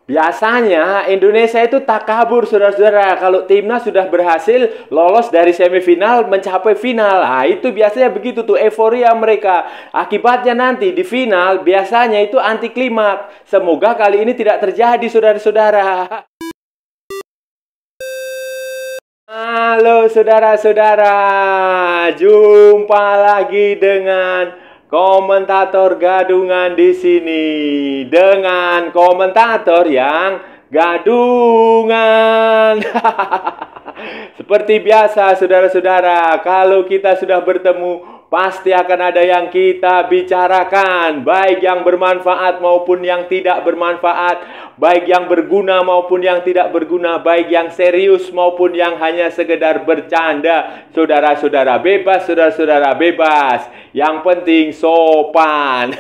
Biasanya Indonesia itu tak kabur, saudara-saudara. Kalau timnas sudah berhasil lolos dari semifinal mencapai final, nah itu biasanya begitu tuh euforia mereka. Akibatnya nanti di final biasanya itu anti klimaks. Semoga kali ini tidak terjadi, saudara-saudara. Halo saudara-saudara, jumpa lagi dengan komentator gadungan di sini dengan komentator yang gadungan. Seperti biasa saudara-saudara, kalau kita sudah bertemu pasti akan ada yang kita bicarakan, baik yang bermanfaat maupun yang tidak bermanfaat, baik yang berguna maupun yang tidak berguna, baik yang serius maupun yang hanya sekedar bercanda. Saudara-saudara bebas, saudara-saudara bebas. Yang penting sopan.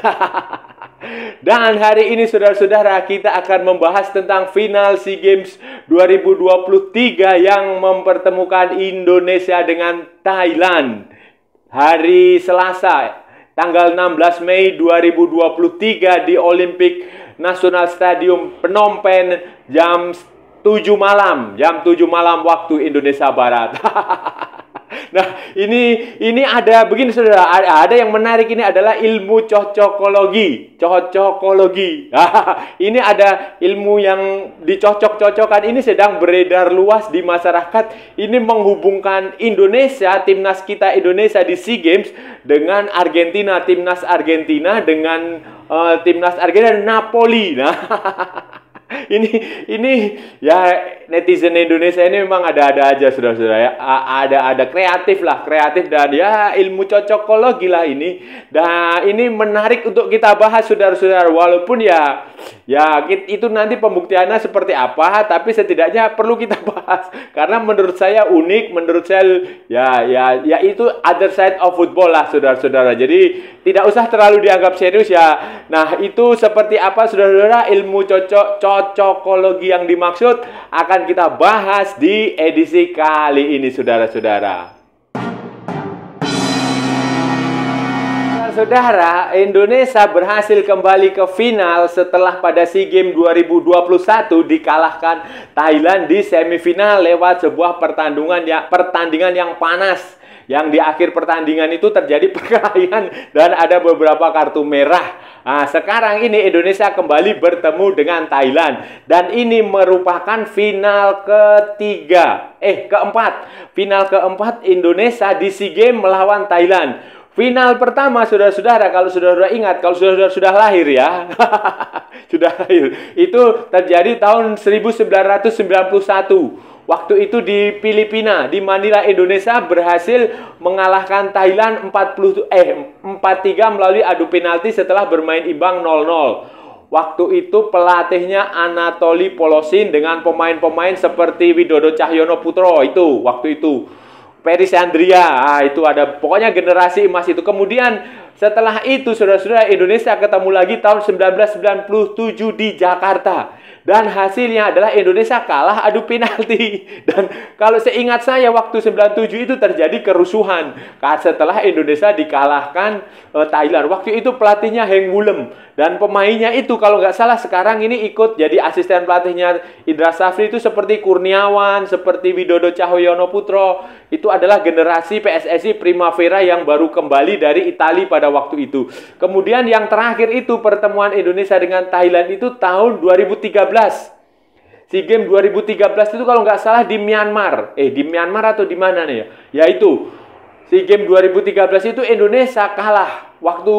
Dan hari ini saudara-saudara kita akan membahas tentang final SEA Games 2023 yang mempertemukan Indonesia dengan Thailand. Hari Selasa, tanggal 16 Mei 2023 di Olympic National Stadium Phnom Penh jam 7 malam. Jam 7 malam waktu Indonesia Barat. Nah, ini ada begini saudara, ada yang menarik, ini adalah ilmu cocokologi. Ini ada ilmu yang dicocok-cocokkan, ini sedang beredar luas di masyarakat. Ini menghubungkan Indonesia, timnas kita Indonesia di SEA Games dengan Argentina, timnas Argentina dengan timnas Argentina Napoli. Nah, ini ya netizen Indonesia ini memang ada-ada aja saudara-saudara ya. Ada kreatif dan ya ilmu cocokologi lah ini. Dan ini menarik untuk kita bahas saudara-saudara, walaupun ya itu nanti pembuktiannya seperti apa, tapi setidaknya perlu kita bahas karena menurut saya unik, menurut saya ya itu other side of football lah saudara-saudara. Jadi tidak usah terlalu dianggap serius ya. Nah, itu seperti apa saudara-saudara ilmu cocokologi yang dimaksud akan kita bahas di edisi kali ini saudara-saudara. Saudara, Indonesia berhasil kembali ke final setelah pada SEA Games 2021 dikalahkan Thailand di semifinal lewat sebuah pertandingan yang panas. Yang di akhir pertandingan itu terjadi perkelahian dan ada beberapa kartu merah. Nah, sekarang ini Indonesia kembali bertemu dengan Thailand. Dan ini merupakan final keempat. Final keempat Indonesia di SEA Games melawan Thailand. Final pertama, saudara-saudara, kalau saudara ingat, kalau saudara sudah lahir ya, sudah lahir, itu terjadi tahun 1991. Waktu itu di Filipina, di Manila, Indonesia berhasil mengalahkan Thailand 4-3 melalui adu penalti setelah bermain imbang 0-0. Waktu itu pelatihnya Anatoly Polosin dengan pemain-pemain seperti Widodo Cahyono Putro waktu itu. Peris Andria, itu ada pokoknya generasi emas itu. Kemudian setelah itu saudara-saudara Indonesia ketemu lagi tahun 1997 di Jakarta. Dan hasilnya adalah Indonesia kalah adu penalti. Dan kalau seingat saya waktu 97 itu terjadi kerusuhan setelah Indonesia dikalahkan Thailand. Waktu itu pelatihnya Heng Wulem. Dan pemainnya itu kalau nggak salah sekarang ini ikut jadi asisten pelatihnya Indra Safri itu seperti Kurniawan, seperti Widodo Cahyono Putro. Itu adalah generasi PSSI Primavera yang baru kembali dari Italia pada waktu itu. Kemudian yang terakhir itu pertemuan Indonesia dengan Thailand itu tahun 2013. SEA Games 2013 itu kalau nggak salah di Myanmar. Di Myanmar atau di mana nih ya? Yaitu SEA Games 2013 itu Indonesia kalah. Waktu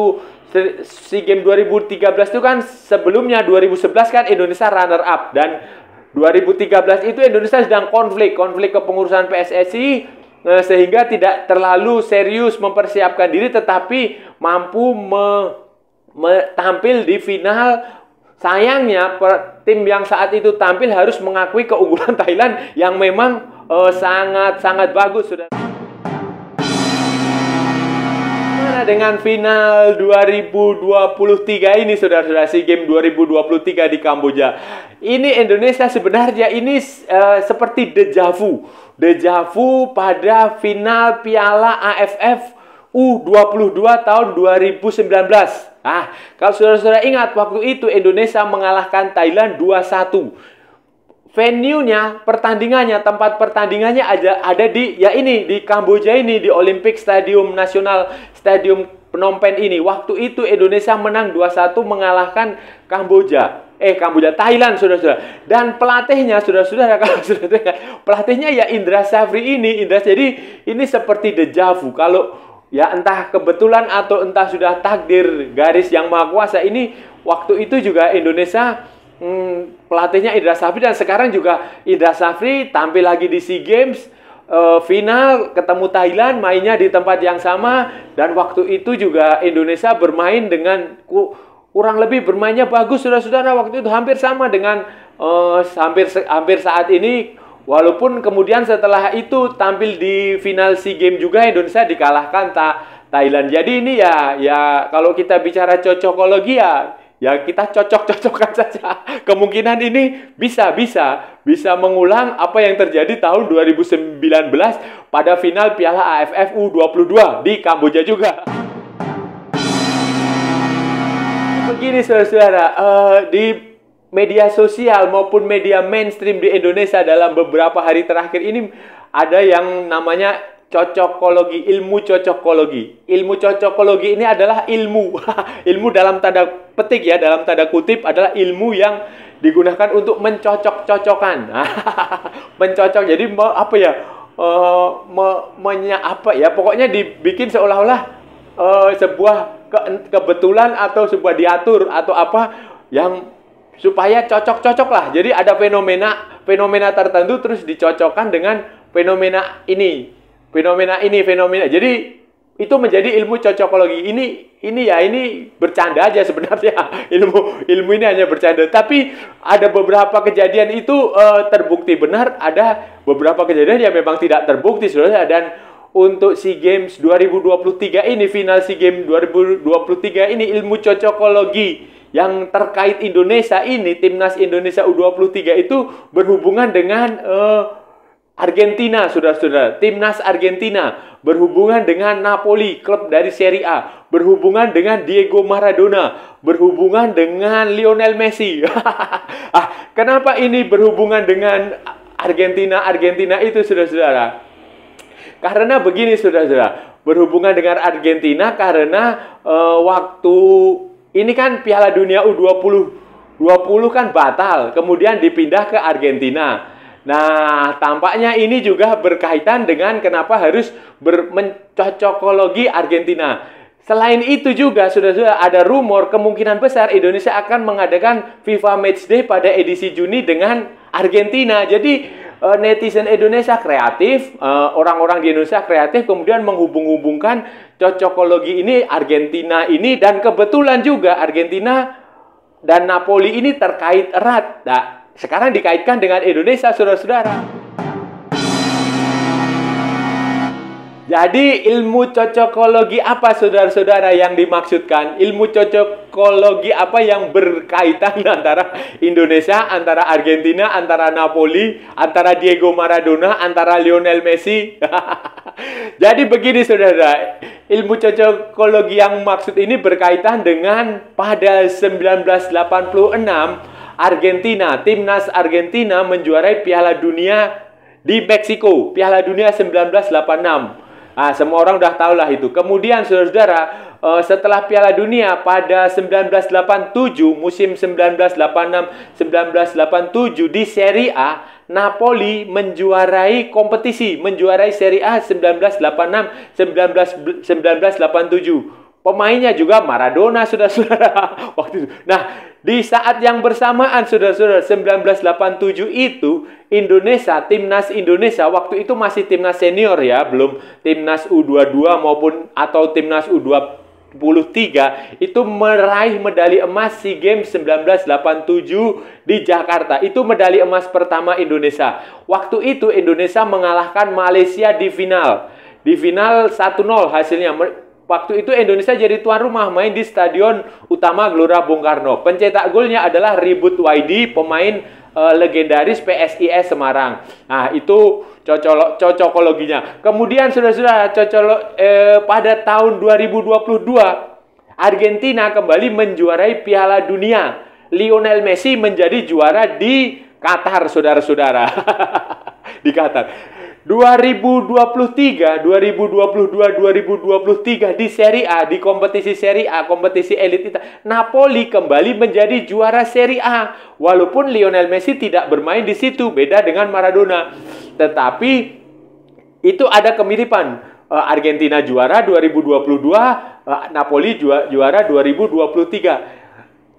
SEA Games 2013 itu kan sebelumnya 2011 kan Indonesia runner up. Dan 2013 itu Indonesia sedang konflik kepengurusan PSSI sehingga tidak terlalu serius mempersiapkan diri tetapi mampu tampil di final. Sayangnya tim yang saat itu tampil harus mengakui keunggulan Thailand yang memang sangat-sangat bagus saudara. Dengan final 2023 ini saudara-saudara, SEA Games 2023 di Kamboja. Ini Indonesia sebenarnya ini seperti deja vu pada final Piala AFF U22 tahun 2019. Kalau saudara-saudara ingat, waktu itu Indonesia mengalahkan Thailand 2-1. Venue-nya, pertandingannya, tempat pertandingannya ada di di Kamboja ini, di Olympic Stadium Nasional, Stadium Phnom Penh ini. Waktu itu Indonesia menang 2-1 mengalahkan Thailand, saudara-saudara. Dan pelatihnya, saudara-saudara, kalau saudara pelatihnya ya Indra Safri ini. Jadi ini seperti deja vu. Kalau ya entah kebetulan atau entah sudah takdir garis yang maha kuasa, ini waktu itu juga Indonesia pelatihnya Indra Safri, dan sekarang juga Indra Safri tampil lagi di SEA Games final ketemu Thailand, mainnya di tempat yang sama, dan waktu itu juga Indonesia bermain dengan kurang lebih bermainnya bagus, saudara-saudara. Waktu itu hampir sama dengan hampir saat ini, walaupun kemudian setelah itu tampil di final SEA Games juga Indonesia dikalahkan Thailand. Jadi ini ya kalau kita bicara cocokologi ya kita cocok-cocokkan saja. Kemungkinan ini bisa mengulang apa yang terjadi tahun 2019 pada final Piala AFF U22 di Kamboja juga. Begini saudara-saudara, di media sosial maupun media mainstream di Indonesia dalam beberapa hari terakhir ini ada yang namanya cocokologi, ilmu cocokologi. Ilmu cocokologi ini adalah ilmu dalam tanda petik ya, dalam tanda kutip, adalah ilmu yang digunakan untuk mencocok-cocokkan. Mencocok, jadi pokoknya dibikin seolah-olah sebuah kebetulan atau sebuah diatur atau apa yang supaya cocok-cocok lah. Jadi ada fenomena tertentu terus dicocokkan dengan fenomena ini. Jadi itu menjadi ilmu cocokologi. Ini bercanda aja sebenarnya. Ilmu ini hanya bercanda. Tapi ada beberapa kejadian itu terbukti benar, ada beberapa kejadian yang memang tidak terbukti, saudara. Dan untuk SEA Games 2023 ini, final SEA Games 2023 ini, ilmu cocokologi yang terkait Indonesia ini, timnas Indonesia U23 itu berhubungan dengan Argentina, saudara-saudara. Timnas Argentina berhubungan dengan Napoli, klub dari Serie A, berhubungan dengan Diego Maradona, berhubungan dengan Lionel Messi. Kenapa ini berhubungan dengan Argentina itu, saudara-saudara? Karena begini, saudara-saudara, berhubungan dengan Argentina karena waktu ini kan Piala Dunia U20 kan batal, kemudian dipindah ke Argentina. Nah, tampaknya ini juga berkaitan dengan kenapa harus mencocokologi Argentina. Selain itu juga, saudara-saudara, ada rumor kemungkinan besar Indonesia akan mengadakan FIFA Matchday pada edisi Juni dengan Argentina. Jadi, netizen Indonesia kreatif, orang-orang di Indonesia kreatif, kemudian menghubung-hubungkan cocokologi ini, Argentina ini, dan kebetulan juga Argentina dan Napoli ini terkait erat. Nah, sekarang dikaitkan dengan Indonesia, saudara-saudara. Jadi ilmu cocokologi apa, saudara-saudara, yang dimaksudkan? Ilmu cocokologi apa yang berkaitan antara Indonesia, antara Argentina, antara Napoli, antara Diego Maradona, antara Lionel Messi? Jadi begini, saudara, ilmu cocokologi yang maksud ini berkaitan dengan pada 1986 Argentina, timnas Argentina menjuarai Piala Dunia di Meksiko, Piala Dunia 1986. Semua orang udah tahu lah itu. Kemudian, saudara-saudara, setelah Piala Dunia pada 1987, musim 1986-1987 di Serie A, Napoli menjuarai kompetisi, menjuarai Serie A 1986-1987. Pemainnya juga Maradona, saudara-saudara, waktu itu. Nah, di saat yang bersamaan, saudara-saudara, 1987 itu Indonesia, timnas Indonesia waktu itu masih timnas senior ya, belum timnas U22 maupun atau timnas U23, itu meraih medali emas SEA Games 1987 di Jakarta. Itu medali emas pertama Indonesia. Waktu itu Indonesia mengalahkan Malaysia di final. Di final 1-0 hasilnya. Waktu itu Indonesia jadi tuan rumah, main di Stadion Utama Gelora Bung Karno. Pencetak golnya adalah Ribut Waidi, pemain legendaris PSIS Semarang. Nah, itu cocokologinya. Kemudian, saudara-saudara, pada tahun 2022 Argentina kembali menjuarai Piala Dunia. Lionel Messi menjadi juara di Qatar, saudara-saudara. Di Qatar. 2023, 2022, 2023 di Serie A, di kompetisi Serie A, kompetisi elit kita, Napoli kembali menjadi juara Serie A. Walaupun Lionel Messi tidak bermain di situ, beda dengan Maradona. Tetapi itu ada kemiripan. Argentina juara 2022, Napoli juara 2023.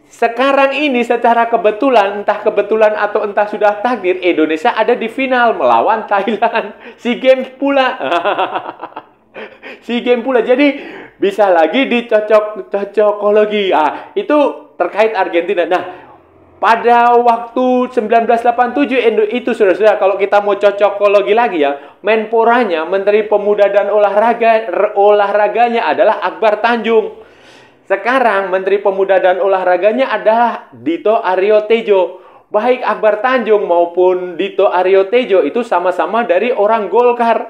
Sekarang ini secara kebetulan, entah kebetulan atau entah sudah takdir, Indonesia ada di final melawan Thailand. SEA Games pula. SEA Games pula. Jadi bisa lagi dicocokologi. Itu terkait Argentina. Nah, pada waktu 1987 itu saudara-saudara, kalau kita mau cocokologi lagi ya, Menporanya, Menteri Pemuda dan olahraganya adalah Akbar Tanjung. Sekarang Menteri Pemuda dan Olahraganya adalah Dito Aryo Tejo. Baik Akbar Tanjung maupun Dito Aryo Tejo itu sama-sama dari orang Golkar.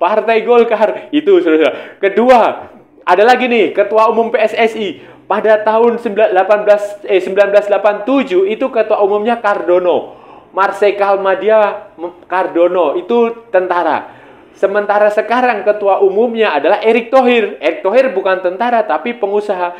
Partai Golkar. Itu saudara. Kedua, ada lagi nih Ketua Umum PSSI. Pada tahun 1987 itu Ketua Umumnya Cardono. Marsekal Madia Cardono itu tentara. Sementara sekarang ketua umumnya adalah Erick Thohir. Erick Thohir bukan tentara tapi pengusaha.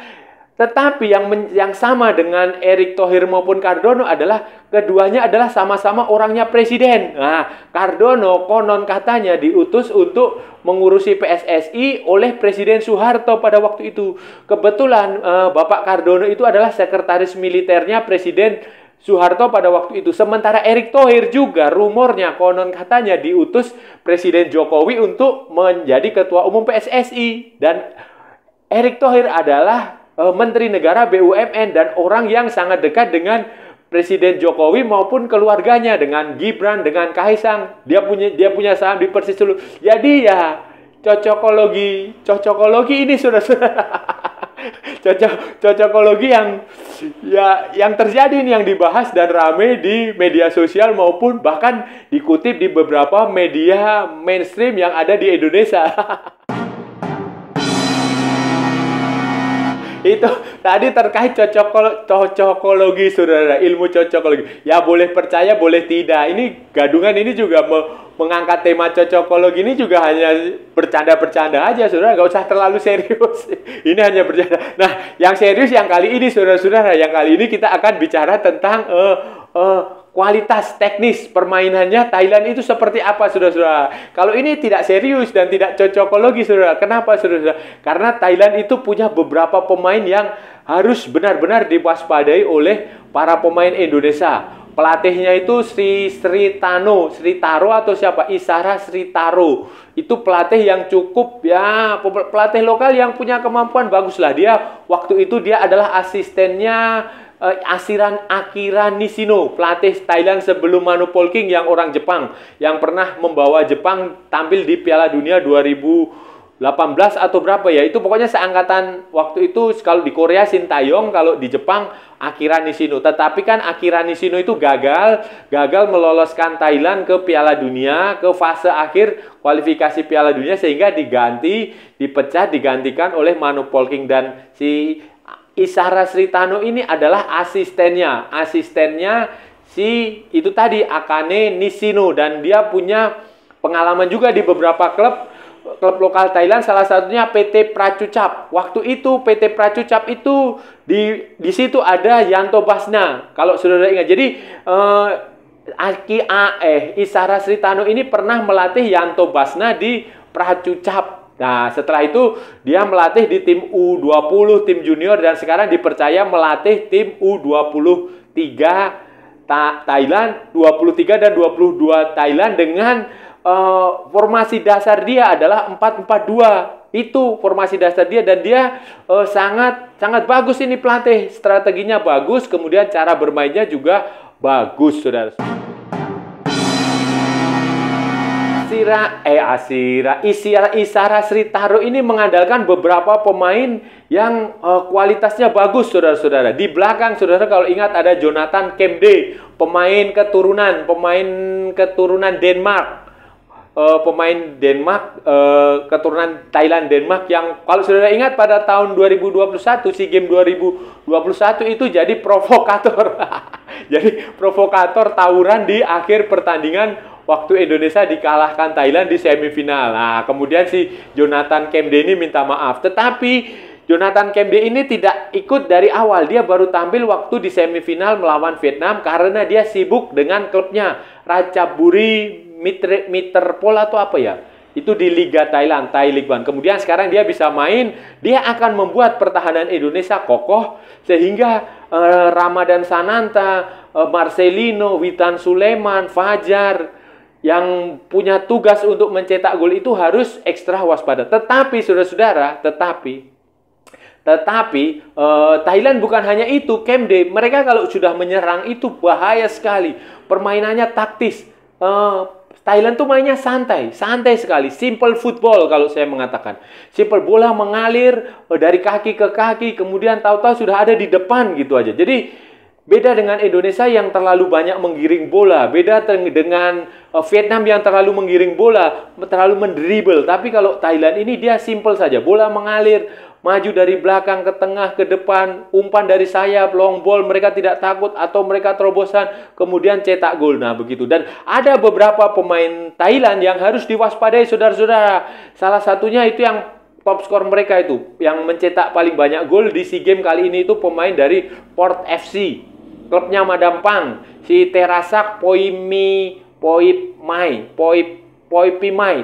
Tetapi yang sama dengan Erick Thohir maupun Cardono adalah keduanya adalah sama-sama orangnya presiden. Nah, Cardono konon katanya diutus untuk mengurusi PSSI oleh Presiden Soeharto pada waktu itu. Kebetulan Bapak Cardono itu adalah sekretaris militernya Presiden Soeharto pada waktu itu. Sementara Erick Thohir juga rumornya konon katanya diutus Presiden Jokowi untuk menjadi ketua umum PSSI. Dan Erick Thohir adalah Menteri Negara BUMN dan orang yang sangat dekat dengan Presiden Jokowi maupun keluarganya, dengan Gibran, dengan Kaisang. Dia punya saham di Persis dulu. Jadi ya cocokologi ini saudara-saudara. Cocokologi yang terjadi nih, yang dibahas dan rame di media sosial maupun bahkan dikutip di beberapa media mainstream yang ada di Indonesia. Itu tadi terkait cocokologi saudara, ilmu cocokologi. Ya boleh percaya boleh tidak. Ini gadungan ini juga mengangkat tema cocokologi ini juga hanya bercanda-bercanda aja saudara, nggak usah terlalu serius. Ini hanya bercanda. Nah, yang serius yang kali ini saudara-saudara, yang kali ini kita akan bicara tentang kualitas teknis permainannya Thailand itu seperti apa saudara-saudara. Kalau ini tidak serius dan tidak cocokologi saudara. Kenapa saudara-saudara? Karena Thailand itu punya beberapa pemain yang harus benar-benar diwaspadai oleh para pemain Indonesia. Pelatihnya itu Sri Taro atau siapa? Isara Sri Taro. Itu pelatih yang cukup ya, pelatih lokal yang punya kemampuan bagus lah. Dia waktu itu dia adalah asistennya Akira Nishino, pelatih Thailand sebelum Manu Polking yang orang Jepang, yang pernah membawa Jepang tampil di Piala Dunia 2018 atau berapa ya. Itu pokoknya seangkatan waktu itu. Kalau di Korea Sintayong, kalau di Jepang Akira Nishino. Tetapi kan Akira Nishino itu gagal meloloskan Thailand ke Piala Dunia, ke fase akhir kualifikasi Piala Dunia, sehingga digantikan oleh Manu Polking. Dan si Isara Sri Tano ini adalah asistennya si itu tadi Akane Nishino, dan dia punya pengalaman juga di beberapa klub lokal Thailand, salah satunya PT Prachuchap. Waktu itu PT Prachuchap itu di situ ada Yanto Basna, kalau saudara ingat. Jadi Isara Sri Tano ini pernah melatih Yanto Basna di Prachuchap. Nah, setelah itu dia melatih di tim U20, tim junior, dan sekarang dipercaya melatih tim U23 Thailand, 23 dan 22 Thailand dengan formasi dasar dia adalah 4-4-2. Itu formasi dasar dia, dan dia sangat bagus ini pelatih. Strateginya bagus, kemudian cara bermainnya juga bagus, saudara. Isara Sri Taro ini mengandalkan beberapa pemain yang kualitasnya bagus, saudara-saudara. Di belakang, saudara, kalau ingat ada Jonathan Kemde, pemain keturunan Denmark. pemain Denmark, keturunan Thailand Denmark, yang kalau saudara ingat pada tahun 2021, SEA Games 2021 itu jadi provokator. Jadi provokator tawuran di akhir pertandingan waktu Indonesia dikalahkan Thailand di semifinal. Nah, kemudian si Jonathan Kemde ini minta maaf. Tetapi Jonathan Kemde ini tidak ikut dari awal. Dia baru tampil waktu di semifinal melawan Vietnam karena dia sibuk dengan klubnya, Ratchaburi Mitterpol atau apa ya. Itu di Liga Thailand, Thai League One. Kemudian sekarang dia bisa main, dia akan membuat pertahanan Indonesia kokoh sehingga Ramadan Sananta, Marcelino, Witan Sulaiman, Fajar yang punya tugas untuk mencetak gol itu harus ekstra waspada. Tetapi saudara-saudara, Thailand bukan hanya itu, Kemde. Mereka kalau sudah menyerang itu bahaya sekali. Permainannya taktis. Thailand tuh mainnya santai sekali. Simple football kalau saya mengatakan. Simple, bola mengalir dari kaki ke kaki, kemudian tahu-tahu sudah ada di depan gitu aja. Jadi beda dengan Indonesia yang terlalu banyak menggiring bola. Beda dengan Vietnam yang terlalu menggiring bola, terlalu mendribble. Tapi kalau Thailand ini dia simple saja. Bola mengalir, maju dari belakang ke tengah ke depan, umpan dari sayap, long ball, mereka tidak takut atau mereka terobosan, kemudian cetak gol. Nah, begitu. Dan ada beberapa pemain Thailand yang harus diwaspadai, saudara-saudara. Salah satunya itu yang top skor mereka itu, yang mencetak paling banyak gol di SEA Games kali ini itu pemain dari Port FC. Klubnya Madam Pang, si Terasak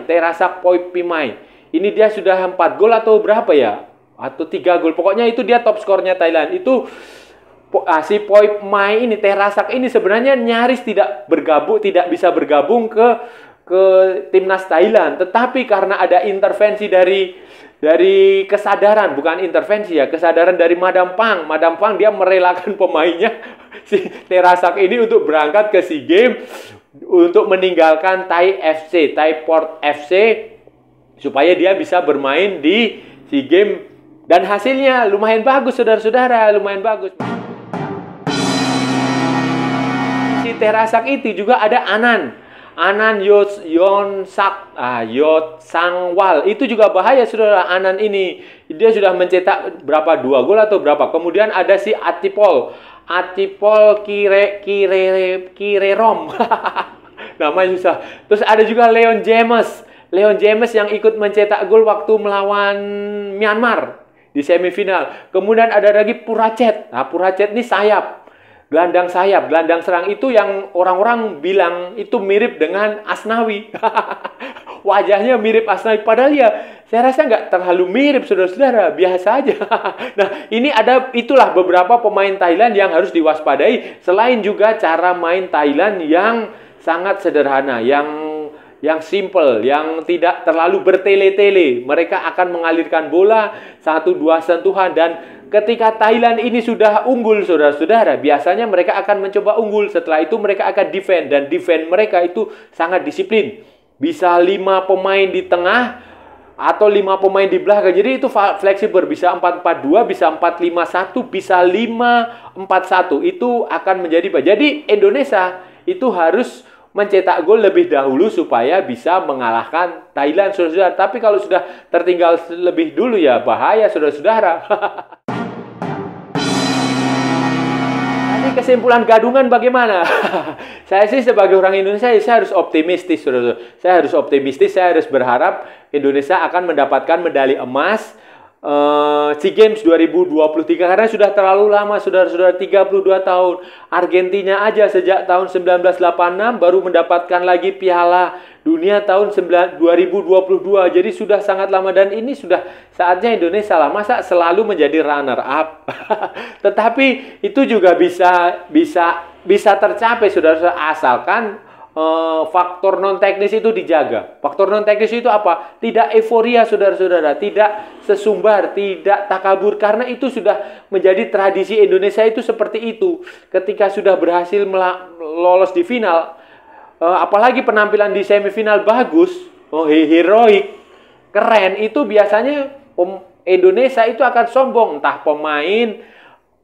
Terasak Poipimai. Ini dia sudah 4 gol atau berapa ya? Atau 3 gol. Pokoknya itu dia top skornya Thailand. Itu si Poipimai ini, Terasak ini sebenarnya nyaris tidak bisa bergabung ke timnas Thailand. Tetapi karena ada intervensi dari kesadaran, bukan intervensi ya, kesadaran dari Madam Pang. Madam Pang dia merelakan pemainnya si Terasak ini untuk berangkat ke SEA Games untuk meninggalkan Thai Port FC supaya dia bisa bermain di SEA Games, dan hasilnya lumayan bagus, saudara-saudara, lumayan bagus. Si Terasak itu juga ada Anand Yotsangwal, itu juga bahaya, saudara. Anand ini dia sudah mencetak berapa, 2 gol atau berapa. Kemudian ada si Atipol Kirerom. Namanya susah. Terus ada juga Leon James yang ikut mencetak gol waktu melawan Myanmar di semifinal. Kemudian ada lagi Puracet. Nah, Puracet ini gelandang serang itu yang orang-orang bilang itu mirip dengan Asnawi. Wajahnya mirip Asnawi, padahal ya saya rasa nggak terlalu mirip, saudara-saudara, biasa aja. Nah, itulah beberapa pemain Thailand yang harus diwaspadai, selain juga cara main Thailand yang sangat sederhana, yang simple, yang tidak terlalu bertele-tele. Mereka akan mengalirkan bola 1-2 sentuhan, dan ketika Thailand ini sudah unggul, saudara-saudara, biasanya mereka akan mencoba unggul. Setelah itu mereka akan defend, dan defend mereka itu sangat disiplin. Bisa 5 pemain di tengah atau 5 pemain di belakang. Jadi itu fleksibel, bisa 4-4-2, bisa 4-5-1, bisa 5-4-1. Itu akan menjadi. Jadi Indonesia itu harus mencetak gol lebih dahulu supaya bisa mengalahkan Thailand, saudara-saudara. Tapi kalau sudah tertinggal lebih dulu ya bahaya, saudara-saudara. Nanti kesimpulan gadungan bagaimana? Saya sih sebagai orang Indonesia, saya harus optimistis, saudara-saudara. Saya harus berharap Indonesia akan mendapatkan medali emas SEA Games 2023, karena sudah terlalu lama, saudara-saudara, 32 tahun. Argentina aja sejak tahun 1986 baru mendapatkan lagi Piala Dunia tahun 2022. Jadi sudah sangat lama, dan ini sudah saatnya Indonesia lah. Masa selalu menjadi runner up? Tetapi itu juga bisa tercapai, saudara-saudara, asalkan faktor non teknis itu dijaga. Faktor non teknis itu apa? Tidak euforia, saudara-saudara, tidak sesumbar, tidak takabur, karena itu sudah menjadi tradisi Indonesia itu seperti itu. Ketika sudah berhasil lolos di final, apalagi penampilan di semifinal bagus, heroik, keren, itu biasanya Indonesia itu akan sombong, entah pemain,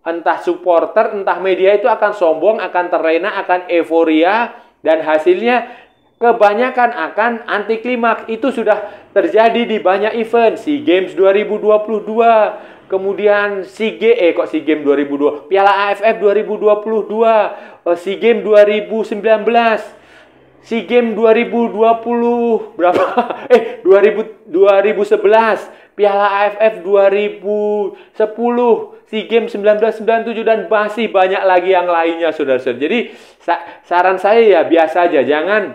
entah supporter, entah media itu akan sombong, akan terlena, akan euforia. Dan hasilnya kebanyakan akan anti klimaks. Itu sudah terjadi di banyak event. SEA Games 2022, kemudian SEA Games 2002, Piala AFF 2022, SEA Games 2019, SEA Games 2020 berapa? 2011, Piala AFF 2010, SEA Games 1997, dan masih banyak lagi yang lainnya, saudara-saudara. Jadi saran saya ya biasa aja, jangan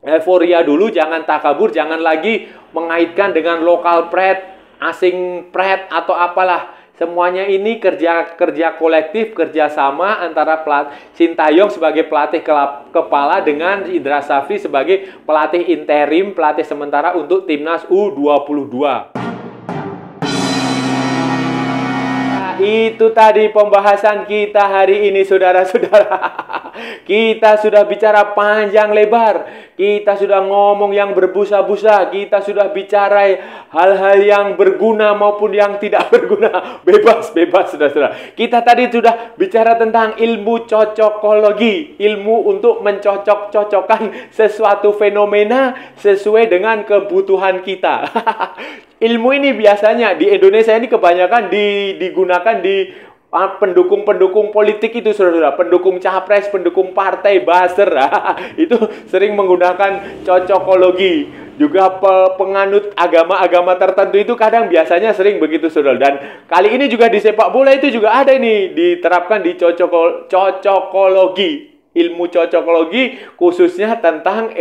euforia dulu, jangan takabur, jangan lagi mengaitkan dengan lokal pride, asing pride atau apalah. Semuanya ini kerja kolektif, kerjasama antara Sintayong sebagai pelatih kepala dengan Indra Safri sebagai pelatih interim, pelatih sementara untuk timnas U22. Itu tadi pembahasan kita hari ini, saudara-saudara. Kita sudah bicara panjang lebar, kita sudah ngomong yang berbusa-busa, kita sudah bicara hal-hal yang berguna maupun yang tidak berguna. Bebas, saudara-saudara. Kita tadi sudah bicara tentang ilmu cocokologi, ilmu untuk mencocok-cocokkan sesuatu fenomena sesuai dengan kebutuhan kita. Ilmu ini biasanya di Indonesia ini kebanyakan digunakan di pendukung-pendukung politik itu, saudara-saudara. Pendukung capres, pendukung partai, buzzer. Itu sering menggunakan cocokologi. Juga penganut agama-agama tertentu itu kadang biasanya sering begitu, saudara. Dan kali ini juga di sepak bola itu juga ada ini, diterapkan di cocokologi. Ilmu cocokologi khususnya tentang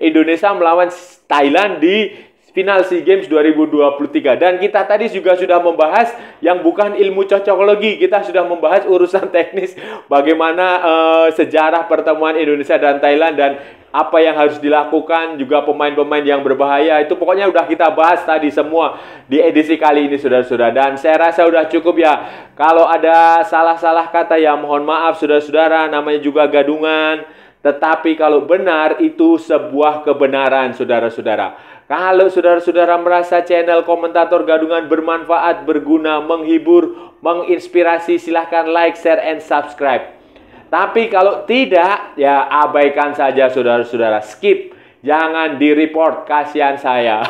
Indonesia melawan Thailand di final SEA Games 2023. Dan kita tadi juga sudah membahas yang bukan ilmu cocokologi. Kita sudah membahas urusan teknis, bagaimana sejarah pertemuan Indonesia dan Thailand, dan apa yang harus dilakukan, juga pemain-pemain yang berbahaya. Itu pokoknya udah kita bahas tadi semua di edisi kali ini, saudara-saudara. Dan saya rasa udah cukup ya. Kalau ada salah-salah kata ya mohon maaf, saudara-saudara. Namanya juga gadungan. Tetapi kalau benar, itu sebuah kebenaran, saudara-saudara. Kalau saudara-saudara merasa channel Komentator Gadungan bermanfaat, berguna, menghibur, menginspirasi, silahkan like, share, and subscribe. Tapi kalau tidak, ya abaikan saja, saudara-saudara. Skip. Jangan di-report, kasihan saya.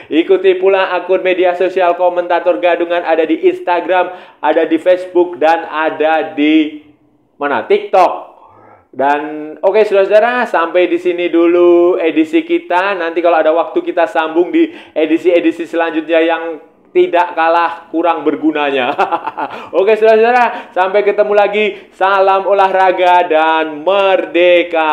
Ikuti pula akun media sosial Komentator Gadungan, ada di Instagram, ada di Facebook, dan ada di TikTok. Dan oke, saudara-saudara, sampai di sini dulu edisi kita. Nanti kalau ada waktu kita sambung di edisi-edisi selanjutnya yang tidak kalah kurang bergunanya. Oke, saudara-saudara, sampai ketemu lagi. Salam olahraga dan merdeka.